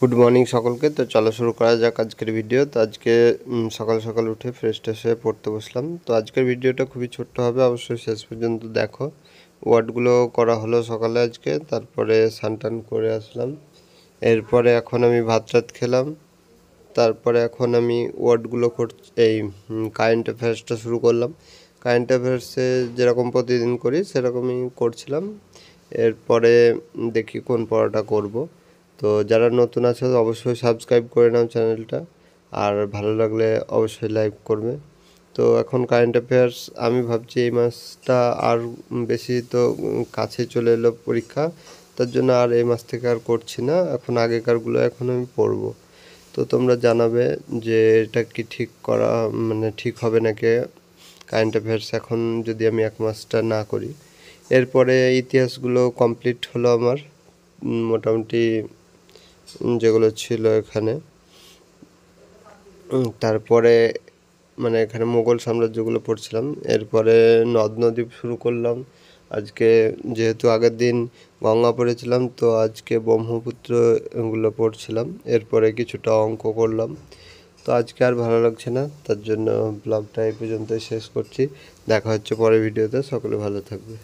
Good morning সকলকে। তো চলো শুরু করা যাক আজকের ভিডিও। তো আজকে সকাল সকাল উঠে ফ্রেশ ট্রেশ হয়ে পড়তে বসলাম। তো আজকের ভিডিওটা খুবই ছোট্ট হবে, অবশ্যই শেষ পর্যন্ত দেখো। ওয়ার্ডগুলো করা হলো সকালে আজকে, তারপরে স্নান করে আসলাম। এরপরে এখন আমি ভাত টাত খেলাম, তারপরে এখন আমি ওয়ার্ডগুলো এই কারেন্ট অ্যাফেয়ার্সটা শুরু করলাম। কারেন্ট অ্যাফেয়ার্সে যেরকম প্রতিদিন করি সেরকমই করছিলাম। এরপরে দেখি কোন পড়াটা করব। তো যারা নতুন আছে অবশ্যই সাবস্ক্রাইব করে নাও চ্যানেলটা, আর ভালো লাগলে অবশ্যই লাইক করবে। তো এখন কারেন্ট অ্যাফেয়ার্স আমি ভাবছি এই মাসটা আর বেশি তো কাছে চলে এলো পরীক্ষা, তার জন্য আর এই মাস থেকে আর করছি না। এখন আগেকারগুলো এখন আমি পড়বো। তো তোমরা জানাবে যে এটা কি ঠিক করা মানে ঠিক হবে নাকি কারেন্ট অ্যাফেয়ার্স এখন যদি আমি এক মাসটা না করি। এরপরে ইতিহাসগুলো কমপ্লিট হলো আমার, মোটামুটি যেগুলো ছিল এখানে। তারপরে মানে এখানে মুঘল সাম্রাজ্যগুলো পড়ছিলাম। এরপরে নদ নদী শুরু করলাম আজকে, যেহেতু আগের দিন গঙ্গা পড়েছিলাম তো আজকে ব্রহ্মপুত্র এগুলো পড়ছিলাম। এরপরে কিছুটা অঙ্ক করলাম। তো আজকে আর ভালো লাগছে না, তার জন্য ব্লগটা এই পর্যন্তই শেষ করছি। দেখা হচ্ছে পরের ভিডিওতে। সকলে ভালো থাকবে।